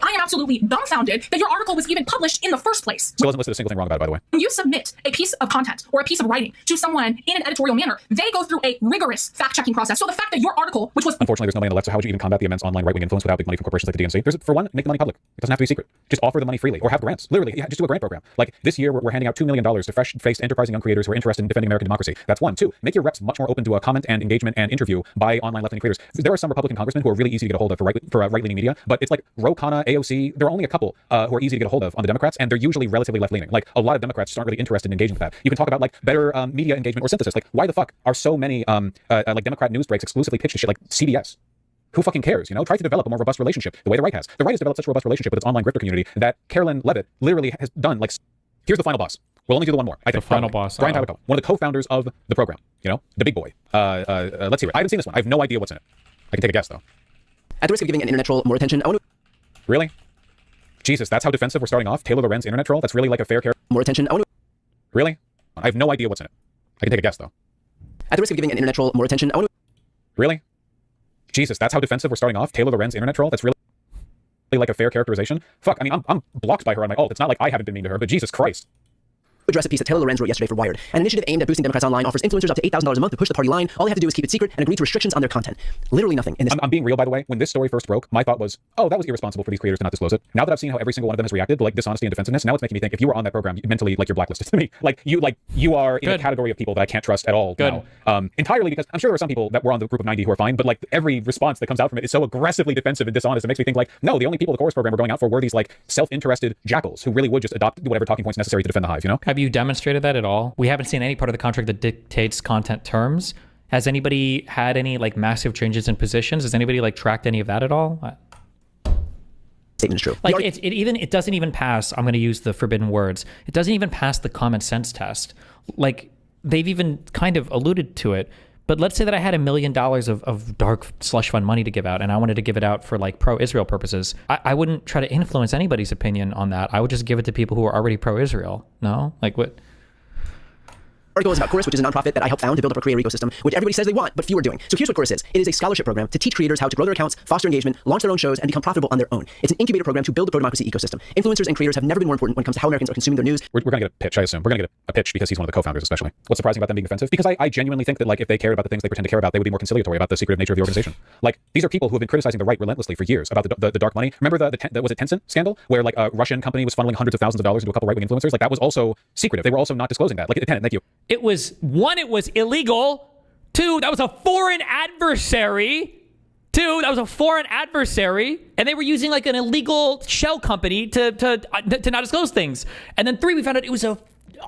I am absolutely dumbfounded that your article was even published in the first place.
Still hasn't listed a single thing wrong about it, by the way.
When you submit a piece of content or a piece of writing to someone in an editorial manner, they go through a rigorous fact-checking process. So the fact that your article, which was...
Unfortunately, there's no money on the left, so how would you even combat the immense online right-wing influence without big money from corporations like the DNC? There's, for one, make the money public. It doesn't have to be secret. Just offer the money freely or have grants. Literally, yeah, just do a grant program. Like, this year, we're handing out $2 million to fresh-faced, enterprising young creators who are interested in defending American democracy. That's one. Two, make your reps much more open to comment and engagement and interview by online left-leaning creators. There are some Republican congressmen who are really easy to get a hold of for right-leaning media, but it's like Ro Khanna, AOC, there are only a couple who are easy to get a hold of on the Democrats, and they're usually relatively left-leaning. Like, a lot of Democrats just aren't really interested in engaging with that. You can talk about like better media engagement or synthesis. Like, why the fuck are so many like Democrat news breaks exclusively pitched to shit like CBS? Who fucking cares? You know, try to develop a more robust relationship the way the right has. The right has developed such a robust relationship with its online grifter community that Carolyn Levitt literally has done. Like, here's the final boss. We'll only do the one more. I think
the final boss.
Brian Tabaco, one of the co-founders of the program. You know, the big boy. Let's hear it. I haven't seen this one. I have no idea what's in it. I can take a guess though.
At the risk of giving an internet troll more attention, I want to...
Really? Jesus, that's how defensive we're starting off? Taylor Lorenz, internet troll? That's really like a fair character?
More attention, I want to...
Really? I have no idea what's in it. I can take a guess though.
At the risk of giving an internet troll more attention, I want to...
Really? Jesus, that's how defensive we're starting off? Taylor Lorenz, internet troll? That's really like a fair characterization? Fuck, I mean, I'm blocked by her on my alt. It's not like I haven't been mean to her, but Jesus Christ.
Address a piece that Taylor Lorenz wrote yesterday for Wired. An initiative aimed at boosting Democrats online offers influencers up to $8,000 a month to push the party line. All they have to do is keep it secret and agree to restrictions on their content. Literally nothing in this.
I'm being real, by the way. When this story first broke, my thought was, oh, that was irresponsible for these creators to not disclose it. Now that I've seen how every single one of them has reacted, like dishonesty and defensiveness, now it's making me think if you were on that program, mentally, like, you're blacklisted to me. Like you are in a category of people that I can't trust at all now. Entirely because I'm sure there are some people that were on the group of 90 who are fine, but like every response that comes out from it is so aggressively defensive and dishonest. It makes me think like, no, the only people the chorus program were going out for were these like self-interested jackals who really would just adopt whatever talking points necessary to defend the hive, you know?
Have you demonstrated that at all? We haven't seen any part of the contract that dictates content terms. Has anybody had any like massive changes in positions? Has anybody like tracked any of that at all?
Statement is true.
Like it doesn't even pass. I'm going to use the forbidden words. It doesn't even pass the common sense test. Like they've even kind of alluded to it. But let's say that I had $1 million of dark slush fund money to give out and I wanted to give it out for like pro-Israel purposes. I wouldn't try to influence anybody's opinion on that. I would just give it to people who are already pro-Israel. No? Like what?
Article is about Chorus, which is a nonprofit that I helped found to build up a creator ecosystem, which everybody says they want, but few are doing. So here's what Chorus is. It is a scholarship program to teach creators how to grow their accounts, foster engagement, launch their own shows, and become profitable on their own. It's an incubator program to build the pro-democracy ecosystem. Influencers and creators have never been more important when it comes to how Americans are consuming their news.
We're going to get a pitch, I assume. We're going to get a pitch because he's one of the co-founders, especially. What's surprising about them being defensive? Because I genuinely think that like if they cared about the things they pretend to care about, they would be more conciliatory about the secretive nature of the organization. Like these are people who have been criticizing the right relentlessly for years about the dark money. Remember the was it Tencent scandal where like a Russian company was funneling hundreds of thousands of dollars into a couple right-wing influencers? Like that was also secretive. They were also not disclosing that. Like Tencent, thank you.
It was one, it was illegal. Two, that was a foreign adversary. And they were using like an illegal shell company to not disclose things. And then three, we found out it was a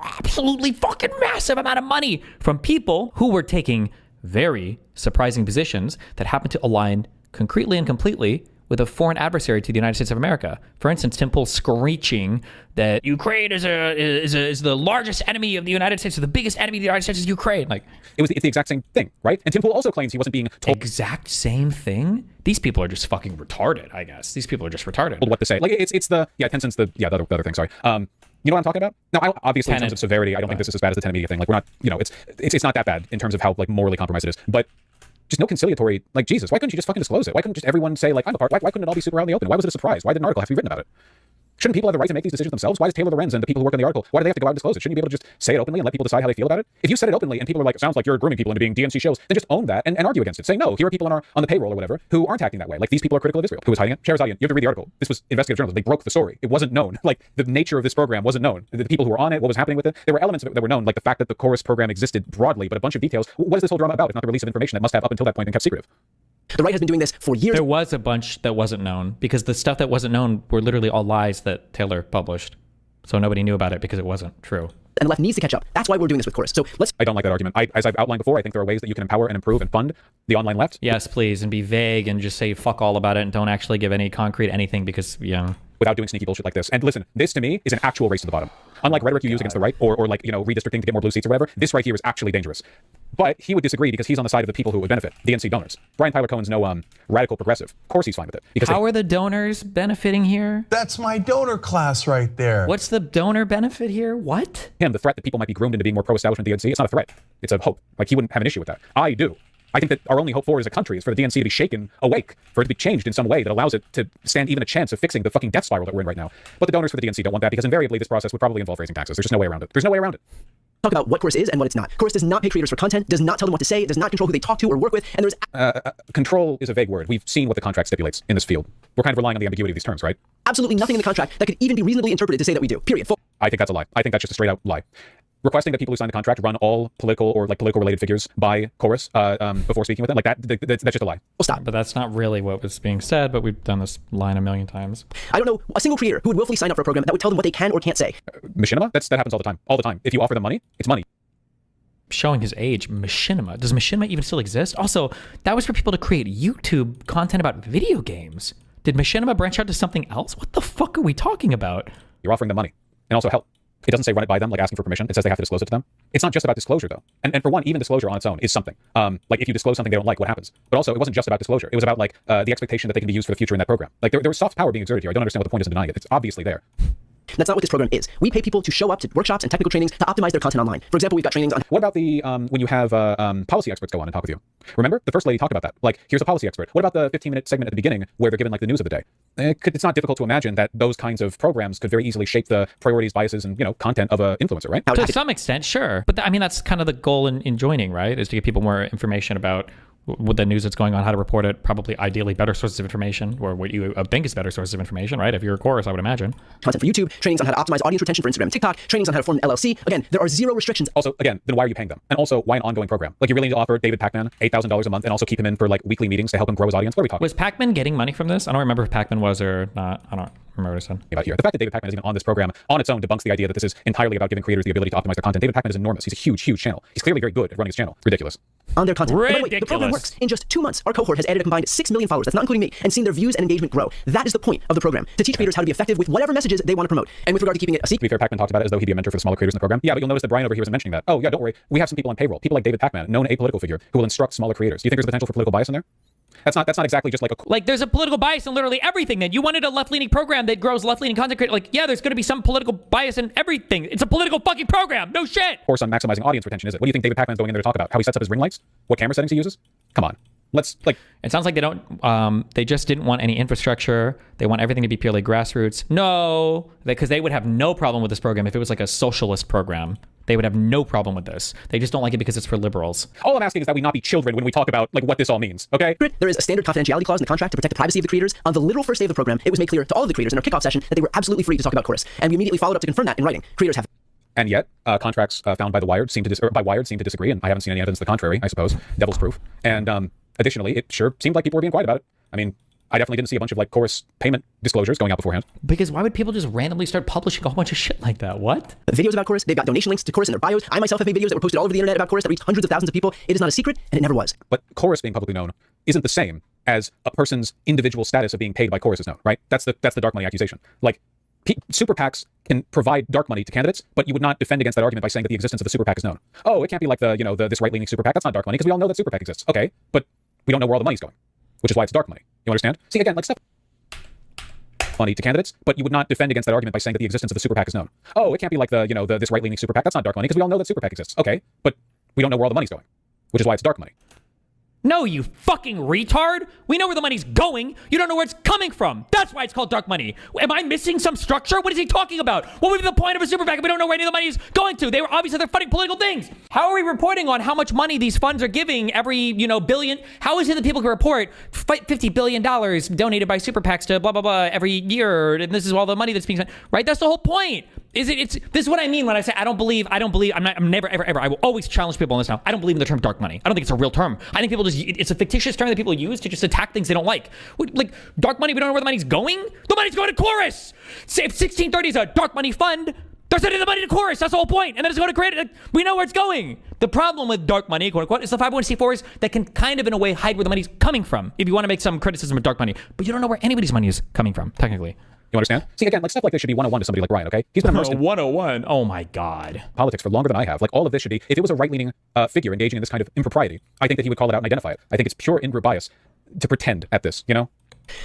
absolutely fucking massive amount of money from people who were taking very surprising positions that happened to align concretely and completely with a foreign adversary to the United States of America. For instance, Tim Pool screeching that Ukraine is the largest enemy of the United States, or the biggest enemy of the United States is Ukraine. Like,
it's the exact same thing, right? And Tim Pool also claims he wasn't being told
exact same thing. These people are just fucking retarded. I guess these people are just retarded.
what to say. Like it's the Tencent's the other thing. Sorry. You know what I'm talking about? Now, obviously, in terms of severity, I don't think this is as bad as the Tenet Media thing. Like, we're not, it's not that bad in terms of how like morally compromised it is. But just no conciliatory. Like, Jesus, why couldn't you just fucking disclose it? Why couldn't just everyone say like I'm a part? Why couldn't it all be super out in the open? Why was it a surprise? Why did an article have to be written about it? Shouldn't people have the right to make these decisions themselves? Why is Taylor Lorenz and the people who work on the article, why do they have to go out and disclose it? Shouldn't you be able to just say it openly and let people decide how they feel about it? If you said it openly and people are like, it sounds like you're grooming people into being DNC shows, then just own that and argue against it. Say, no, here are people on the payroll or whatever who aren't acting that way. Like, these people are critical of Israel. Who was hiding it? Shahrazadian. You have to read the article. This was investigative journalism. They broke the story. It wasn't known. Like, the nature of this program wasn't known. The people who were on it, what was happening with it, there were elements of it that were known, like the fact that the chorus program existed broadly, but a bunch of details. What is this whole drama about if not the release of information that must have up until that point been kept secretive?
The right has been doing this for years.
There was a bunch that wasn't known because the stuff that wasn't known were literally all lies that Taylor published. So nobody knew about it because it wasn't true.
And the left needs to catch up. That's why we're doing this with Chorus. So
I don't like that argument. As I've outlined before, I think there are ways that you can empower and improve and fund the online left.
Yes, please, and be vague and just say fuck all about it and don't actually give any concrete anything because,
without doing sneaky bullshit like this. And listen, this to me is an actual race to the bottom. Unlike rhetoric you use against the right or like, redistricting to get more blue seats or whatever, this right here is actually dangerous. But he would disagree because he's on the side of the people who would benefit, the NC donors. Brian Tyler Cohen's no radical progressive. Of course he's fine with it. Because
how are the donors benefiting here?
That's my donor class right there.
What's the donor benefit here? What?
The threat that people might be groomed into being more pro-establishment DNC, it's not a threat. It's a hope. Like, he wouldn't have an issue with that. I do. I think that our only hope for as a country is for the DNC to be shaken awake, for it to be changed in some way that allows it to stand even a chance of fixing the fucking death spiral that we're in right now. But the donors for the DNC don't want that because invariably this process would probably involve raising taxes. There's just no way around it. There's no way around it.
Talk about what Chorus is and what it's not. Chorus does not pay creators for content, does not tell them what to say, does not control who they talk to or work with, and there's...
Control is a vague word. We've seen what the contract stipulates in this field. We're kind of relying on the ambiguity of these terms, right?
absolutely nothing in the contract that could even be reasonably interpreted to say that we do, period.
I think that's a lie. I think that's just a straight out lie. Requesting that people who sign the contract run all political or like political related figures by chorus before speaking with them, like that's just a lie.
Well, stop.
But that's not really what was being said, but we've done this line a million times.
I don't know a single creator who would willfully sign up for a program that would tell them what they can or can't say.
Machinima? That happens all the time. All the time. If you offer them money, it's money.
Showing his age, Machinima. Does Machinima even still exist? Also, that was for people to create YouTube content about video games. Did Machinima branch out to something else? What the fuck are we talking about?
You're offering them money and also help. It doesn't say run it by them, like asking for permission. It says they have to disclose it to them. It's not just about disclosure, though. And for one, even disclosure on its own is something. Like if you disclose something they don't like, what happens? But also, it wasn't just about disclosure. It was about like the expectation that they can be used for the future in that program. Like there was soft power being exerted here. I don't understand what the point is in denying it. It's obviously there.
That's not what this program is. We pay people to show up to workshops and technical trainings to optimize their content online. For example, we've got trainings on...
What about the, when you have policy experts go on and talk with you? Remember? The First Lady talked about that. Like, here's a policy expert. What about the 15-minute segment at the beginning where they're given like the news of the day? It's not difficult to imagine that those kinds of programs could very easily shape the priorities, biases, and, content of an influencer, right?
To some extent, sure. But I mean, that's kind of the goal in joining, right? Is to give people more information about what the news that's going on, how to report it, probably ideally better sources of information, or what you think is better sources of information, right? If you're a chorus, I would imagine.
Content for YouTube, trainings on how to optimize audience retention for Instagram and TikTok, trainings on how to form an LLC. Again, there are zero restrictions.
Also, again, then why are you paying them? And also, why an ongoing program? Like, you really need to offer David Pakman $8,000 a month and also keep him in for like weekly meetings to help him grow his audience? What are we talking?
Was Pakman getting money from this? I don't remember if Pakman was or not. I don't remember what I said.
About here. The fact that David Pakman is even on this program on its own debunks the idea that this is entirely about giving creators the ability to optimize their content. David Pakman is enormous. He's a huge, huge channel. He's clearly very good at running his channel. Ridiculous.
On their content.
Ridiculous.
By the way, the program works. In just 2 months, our cohort has added a combined 6 million followers. That's not including me, and seen their views and engagement grow. That is the point of the program, to teach creators how to be effective with whatever messages they want to promote. And with regard to keeping it a secret.
To be fair, Pakman talked about it as though he'd be a mentor for the smaller creators in the program. Yeah, but you'll notice that Brian over here was mentioning that. Oh yeah, don't worry. We have some people on payroll. People like David Pakman, known apolitical figure, who will instruct smaller creators. Do you think there's potential for political bias in there? That's not exactly just like
there's a political bias in literally everything. Then you wanted a left-leaning program that grows left-leaning content creators. Like, yeah, there's going to be some political bias in everything. It's a political fucking program. No shit.
Course on maximizing audience retention, is it? What do you think David Pakman's going in there to talk about? How he sets up his ring lights? What camera settings he uses? Come on. Let's
It sounds like they don't. They just didn't want any infrastructure. They want everything to be purely grassroots. No, because they would have no problem with this program if it was like a socialist program. They would have no problem with this. They just don't like it because it's for liberals.
All I'm asking is that we not be children when we talk about like what this all means, okay?
There is a standard confidentiality clause in the contract to protect the privacy of the creators. On the literal first day of the program, it was made clear to all of the creators in our kickoff session that they were absolutely free to talk about Chorus. And we immediately followed up to confirm that in writing. Creators have...
And yet, contracts found by Wired seem to disagree, and I haven't seen any evidence to the contrary, I suppose. Devil's proof. And additionally, it sure seemed like people were being quiet about it. I mean, I definitely didn't see a bunch of like Chorus payment disclosures going out beforehand.
Because why would people just randomly start publishing a whole bunch of shit like that? What?
Videos about Chorus, they've got donation links to Chorus in their bios. I myself have made videos that were posted all over the internet about Chorus that reached hundreds of thousands of people. It is not a secret, and it never was.
But Chorus being publicly known isn't the same as a person's individual status of being paid by Chorus is known, right? That's the dark money accusation. Like, super PACs can provide dark money to candidates, but you would not defend against that argument by saying that the existence of the super PAC is known. Oh, it can't be like this right-leaning super PAC. That's not dark money because we all know that super PAC exists. Okay, but we don't know where all the money's going, which is why it's dark money. You understand? See, again, like stuff money to candidates, but you would not defend against that argument by saying that the existence of the super PAC is known. Oh, it can't be like this right-leaning super PAC. That's not dark money because we all know that super PAC exists. Okay, but we don't know where all the money's going, which is why it's dark money.
No, you fucking retard! We know where the money's going. You don't know where it's coming from. That's why it's called dark money. Am I missing some structure? What is he talking about? What would be the point of a super PAC if we don't know where any of the money is going to? They were obviously they're funding political things. How are we reporting on how much money these funds are giving every billion? How is it that people can report $50 billion donated by super PACs to blah blah blah every year, and this is all the money that's being spent? Right? That's the whole point. This is what I mean when I say I don't believe. I'm never ever. I will always challenge people on this now. I don't believe in the term dark money. I don't think it's a real term. I think people it's a fictitious term that people use to just attack things they don't like. Like dark money, we don't know where the money's going. The money's going to Chorus. Say if 1630 is a dark money fund, they're sending the money to Chorus. That's the whole point. And then it's going to create. We know where it's going. The problem with dark money, quote unquote, is the 501c4s that can kind of in a way hide where the money's coming from. If you want to make some criticism of dark money, but you don't know where anybody's money is coming from, technically.
You understand? See, again, like stuff like this should be 101 to somebody like Ryan, okay? He's been immersed in
101. Oh my God.
politics for longer than I have. Like all of this should be, if it was a right-leaning figure engaging in this kind of impropriety, I think that he would call it out and identify it. I think it's pure in-group bias to pretend at this,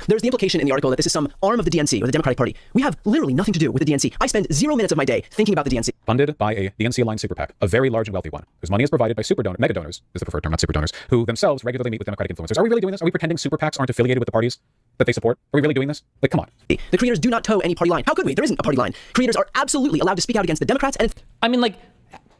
There's the implication in the article that this is some arm of the DNC, or the Democratic Party. We have literally nothing to do with the DNC. I spend 0 minutes of my day thinking about the DNC.
Funded by a DNC-aligned super PAC, a very large and wealthy one, whose money is provided by mega donors, is the preferred term, not super donors, who themselves regularly meet with Democratic influencers. Are we really doing this? Are we pretending super PACs aren't affiliated with the parties that they support? Are we really doing this? Like, come on.
The creators do not toe any party line. How could we? There isn't a party line. Creators are absolutely allowed to speak out against the Democrats and...
I mean, like,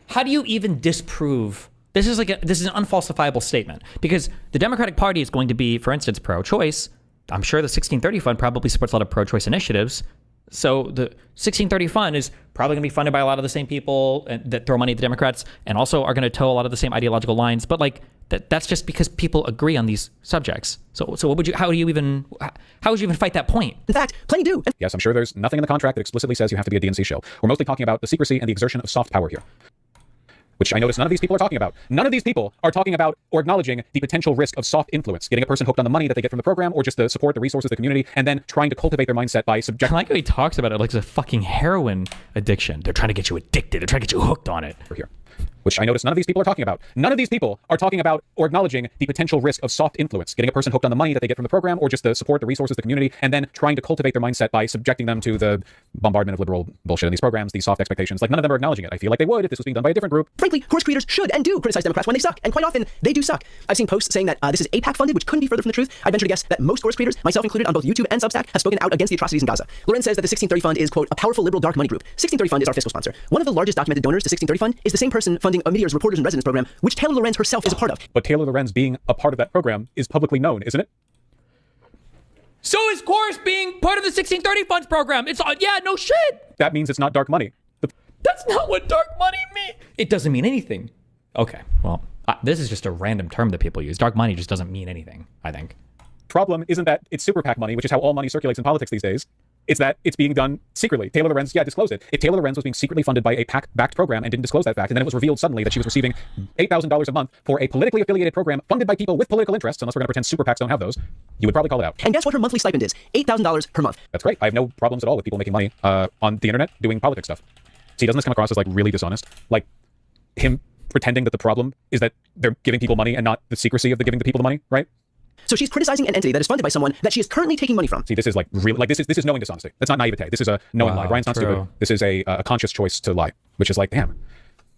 how do you even disprove... This is an unfalsifiable statement because the Democratic Party is going to be, for instance, pro-choice. I'm sure the 1630 fund probably supports a lot of pro-choice initiatives. So the 1630 fund is probably going to be funded by a lot of the same people that throw money at the Democrats and also are going to toe a lot of the same ideological lines. But like that's just because people agree on these subjects. So how would you even fight that point?
In fact, plenty do.
Yes, I'm sure there's nothing in the contract that explicitly says you have to be a DNC shill. We're mostly talking about the secrecy and the exertion of soft power here, which I notice none of these people are talking about. None of these people are talking about or acknowledging the potential risk of soft influence, getting a person hooked on the money that they get from the program or just the support, the resources, the community, and then trying to cultivate their mindset by subjecting...
I like how he talks about it like it's a fucking heroin addiction. They're trying to get you addicted. They're trying to get you hooked on it.
Here, which I notice none of these people are talking about. None of these people are talking about or acknowledging the potential risk of soft influence, getting a person hooked on the money that they get from the program or just the support, the resources, the community, and then trying to cultivate their mindset by subjecting them to the bombardment of liberal bullshit in these programs, these soft expectations. Like none of them are acknowledging it. I feel like they would if this was being done by a different group.
Frankly, course creators should and do criticize Democrats when they suck, and quite often they do suck. I've seen posts saying that this is APAC funded, which couldn't be further from the truth. I venture to guess that most course creators, myself included on both YouTube and Substack, have spoken out against the atrocities in Gaza. Lorenz says that the 1630 fund is, quote, a powerful liberal dark money group. 1630 fund is our fiscal sponsor. One of the largest documented donors to 1630 fund is the same person funding a Meteor's Reporters in Residence program, which Taylor Lorenz herself is a part of.
But Taylor Lorenz being a part of that program is publicly known, isn't it?
So is Chorus being part of the 1630 funds program. It's no shit.
That means it's not dark money.
That's not what dark money means. It doesn't mean anything. Okay, well, this is just a random term that people use. Dark money just doesn't mean anything, I think.
Problem isn't that it's super PAC money, which is how all money circulates in politics these days. It's that it's being done secretly. Taylor Lorenz, disclosed it. If Taylor Lorenz was being secretly funded by a PAC-backed program and didn't disclose that fact, and then it was revealed suddenly that she was receiving $8,000 a month for a politically affiliated program funded by people with political interests, unless we're going to pretend super PACs don't have those, you would probably call it out.
And guess what her monthly stipend is? $8,000 per month.
That's great. I have no problems at all with people making money on the internet doing politics stuff. See, doesn't this come across as like really dishonest? Like him pretending that the problem is that they're giving people money and not the secrecy of the giving the people the money, right?
So she's criticizing an entity that is funded by someone that she is currently taking money from.
See, this is like real, like this is knowing dishonesty. That's not naivete. This is a knowing lie. Ryan's not stupid. This is a conscious choice to lie, which is like, damn.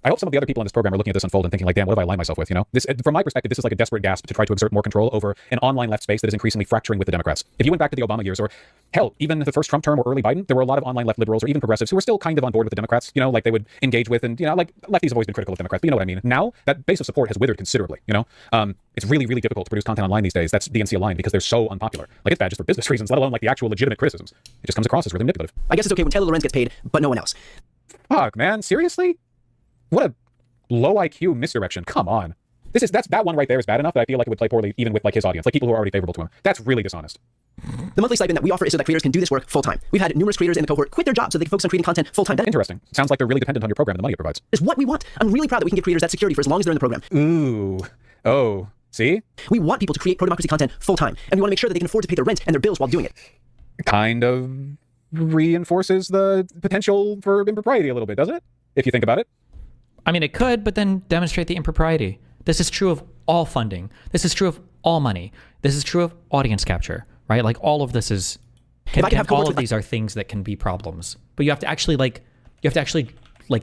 I hope some of the other people in this program are looking at this unfold and thinking like, damn, what have I aligned myself with? This, from my perspective, this is like a desperate gasp to try to exert more control over an online left space that is increasingly fracturing with the Democrats. If you went back to the Obama years, or hell, even the first Trump term or early Biden, there were a lot of online left liberals or even progressives who were still kind of on board with the Democrats. Like they would engage with, and like lefties have always been critical of Democrats. But you know what I mean. Now that base of support has withered considerably. It's really, really difficult to produce content online these days that's DNC aligned because they're so unpopular. Like it's bad just for business reasons, let alone like the actual legitimate criticisms. It just comes across as really manipulative.
I guess it's okay when Taylor Lorenz gets paid, but no one else.
Fuck, man, seriously? What a low IQ misdirection. Come on. That one right there is bad enough that I feel like it would play poorly even with like his audience, like people who are already favorable to him. That's really dishonest.
The monthly stipend that we offer is so that creators can do this work full time. We've had numerous creators in the cohort quit their jobs so they can focus on creating content full time.
Interesting. Sounds like they're really dependent on your program and the money it provides.
Is what we want. I'm really proud that we can give creators that security for as long as they're in the program.
Ooh. Oh. See?
We want people to create pro-democracy content full-time, and we want to make sure that they can afford to pay their rent and their bills while doing it.
Kind of reinforces the potential for impropriety a little bit, doesn't it? If you think about it.
I mean, it could, but then demonstrate the impropriety. This is true of all funding. This is true of all money. This is true of audience capture, right? Like all of this is, all of these are things that can be problems. But you have to actually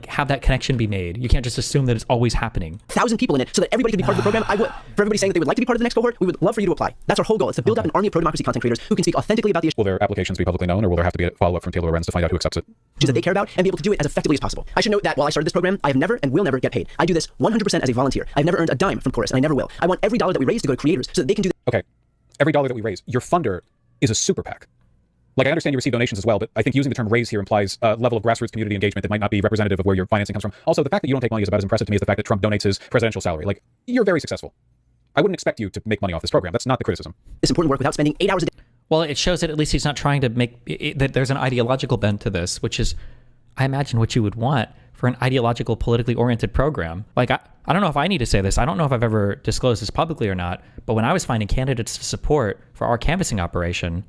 have that connection be made. You can't just assume that it's always happening.
1,000 people in it so that everybody could be part of the program. I would. For everybody saying that they would like to be part of the next cohort, we would love for you to apply. That's our whole goal. It's to build up an army of pro-democracy content creators who can speak authentically about the issues
Will their applications be publicly known, or will there have to be a follow-up from Taylor Lorenz to find out who accepts it?
that they care about and be able to do it as effectively as possible. I should note that while I started this program, I have never and will never get paid. I do this 100% as a volunteer. I've never earned a dime from Chorus, and I never will. I want every dollar that we raise to go to creators so that they can do
Okay, every dollar that we raise, your funder is a super PAC. Like, I understand you receive donations as well, but I think using the term raise here implies a level of grassroots community engagement that might not be representative of where your financing comes from. Also, the fact that you don't take money is about as impressive to me as the fact that Trump donates his presidential salary. Like, you're very successful. I wouldn't expect you to make money off this program. That's not the criticism.
this important work without spending 8 hours a day.
Well, it shows that at least he's not trying to make that there's an ideological bent to this, which is, I imagine, what you would want for an ideological, politically oriented program. Like, I don't know if I need to say this. I don't know if I've ever disclosed this publicly or not, but when I was finding candidates to support for our canvassing operation,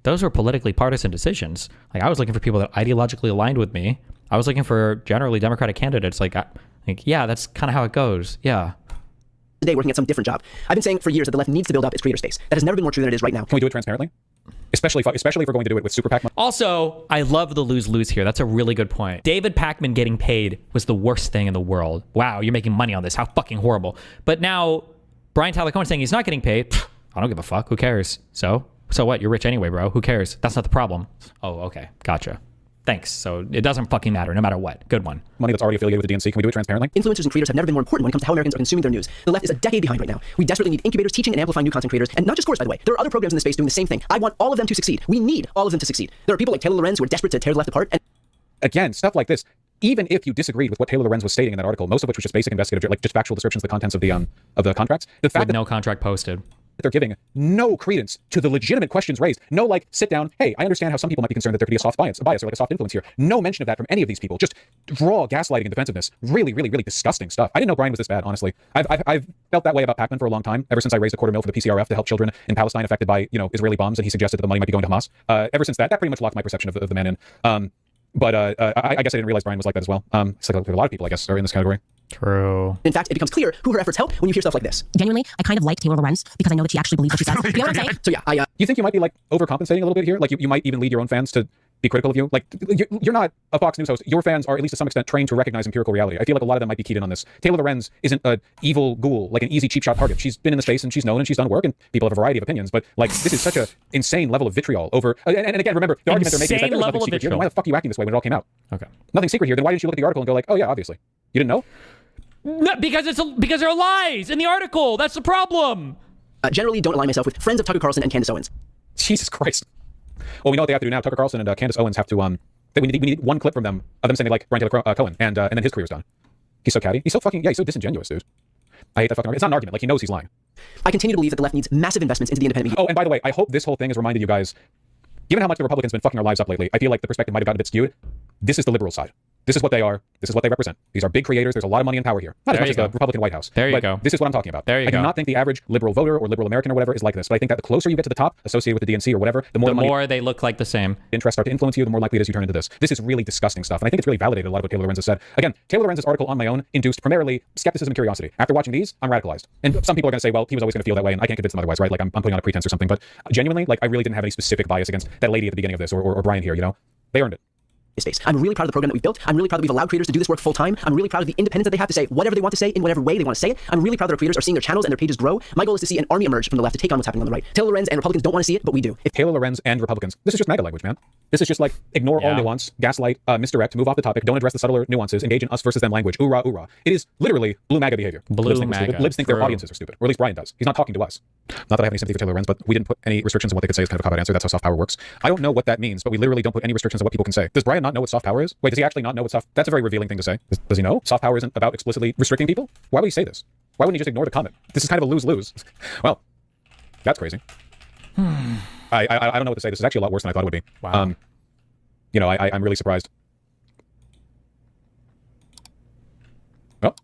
those were politically partisan decisions. Like, I was looking for people that ideologically aligned with me. I was looking for generally Democratic candidates. Yeah, that's kind of how it goes. Yeah.
Today working at some different job. I've been saying for years that the left needs to build up its creator space. That has never been more true than it is right now.
Can we do it transparently? Especially if we're going to do it with super PAC money.
Also, I love the lose-lose here. That's a really good point. David Pakman getting paid was the worst thing in the world. Wow, you're making money on this. How fucking horrible. But now, Brian Tyler Cohen saying he's not getting paid. Pfft, I don't give a fuck. Who cares? So what? You're rich anyway, bro. Who cares? That's not the problem. Oh, okay. Gotcha. Thanks. So it doesn't fucking matter, no matter what. Good one.
Money that's already affiliated with the DNC. Can we do it transparently?
Influencers and creators have never been more important when it comes to how Americans are consuming their news. The left is a decade behind right now. We desperately need incubators teaching and amplifying new content creators, and not just Course, by the way. There are other programs in the space doing the same thing. I want all of them to succeed. We need all of them to succeed. There are people like Taylor Lorenz who are desperate to tear the left apart. And
Again, stuff like this. Even if you disagreed with what Taylor Lorenz was stating in that article, most of which was just basic investigative, like just factual descriptions of the contents of the contracts, the fact
With
that
no contract posted.
they're giving no credence to the legitimate questions raised. No, like, sit down. Hey, I understand how some people might be concerned that there could be a soft bias or like a soft influence here. No mention of that from any of these people. Just raw gaslighting and defensiveness. Really, really, really disgusting stuff. I didn't know Brian was this bad, honestly. I've felt that way about Pakman for a long time, ever since I raised $250,000 for the PCRF to help children in Palestine affected by, Israeli bombs, and he suggested that the money might be going to Hamas. Ever since that pretty much locked my perception of the man in. But I guess I didn't realize Brian was like that as well. It's like a lot of people, I guess, are in this category.
True.
in fact, it becomes clear who her efforts help when you hear stuff like this.
Genuinely, I kind of like Taylor Lorenz because I know that she actually believes what she says. You know what I'm saying?
So yeah,
Do you think you might be like overcompensating a little bit here? Like you might even lead your own fans to be critical of you? Like you're not a Fox News host. Your fans are, at least to some extent, trained to recognize empirical reality. I feel like a lot of them might be keyed in on this. Taylor Lorenz isn't an evil ghoul, like an easy cheap shot target. She's been in the space and she's known and she's done work and people have a variety of opinions. But like this is such a insane level of vitriol over. And again, remember the argument they're making is that there was nothing secret here. Then why the fuck are you acting this way when it all came out?
Okay.
Nothing secret here. Then why didn't you look at the article and go like, oh yeah, obviously you didn't know?
No, because there are lies in the article. That's the problem.
Generally, don't align myself with friends of Tucker Carlson and Candace Owens.
Jesus Christ. Well, we know what they have to do now. Tucker Carlson and Candace Owens have to we need one clip from them of them saying they like Brian Taylor Cohen and then his career's done. He's so catty. He's so fucking he's so disingenuous, dude. I hate that fucking argument. It's not an argument. Like he knows he's lying.
I continue to believe that the left needs massive investments into the independent media.
Oh, and by the way, I hope this whole thing has reminded you guys, given how much the Republicans have been fucking our lives up lately, I feel like the perspective might have gotten a bit skewed. This is the liberal side. This is what they are. This is what they represent. These are big creators. There's a lot of money and power here. Not as much as the Republican White House.
There you
but
go.
This is what I'm talking about.
There you
I
go.
do not think the average liberal voter or liberal American or whatever is like this. But I think that the closer you get to the top, associated with the DNC or whatever, the
more they look like the same.
interests start to influence you, the more likely it is you turn into this. This is really disgusting stuff. And I think it's really validated a lot of what Taylor Lorenz has said. Again, Taylor Lorenz's article on my own induced primarily skepticism and curiosity. After watching these, I'm radicalized. And some people are going to say, well, he was always going to feel that way, and I can't convince them otherwise, right? Like I'm putting on a pretense or something. But genuinely, like I really didn't have any specific bias against that lady at the beginning of this or Brian here, They earned it.
Space. I'm really proud of the program that we've built. I'm really proud that we've allowed creators to do this work full time. I'm really proud of the independence that they have to say whatever they want to say in whatever way they want to say it. I'm really proud that our creators are seeing their channels and their pages grow. My goal is to see an army emerge from the left to take on what's happening on the right. Taylor Lorenz and Republicans don't want to see it, but we do.
If Taylor Lorenz and Republicans, this is just MAGA language, man. This is just like ignore all nuance, gaslight, misdirect, move off the topic, don't address the subtler nuances, engage in us versus them language. Oorah, oorah. It is literally blue MAGA behavior.
Blue MAGA.
Libs think their audiences are stupid, or at least Brian does. He's not talking to us. Not that I have any sympathy for Taylor Lorenz, but we didn't put any restrictions on what they could say as kind of a cop-out answer. That's how soft power works. I don't know what that means, but we literally don't put any restrictions on what people can say. Does Brian not know what soft power is? Wait, does he actually not know what soft? That's a very revealing thing to say. Does he know? Soft power isn't about explicitly restricting people? Why would he say this? Why wouldn't he just ignore the comment? This is kind of a lose-lose. Well, that's crazy. I don't know what to say. This is actually a lot worse than I thought it would be.
Wow.
I'm really surprised. Well.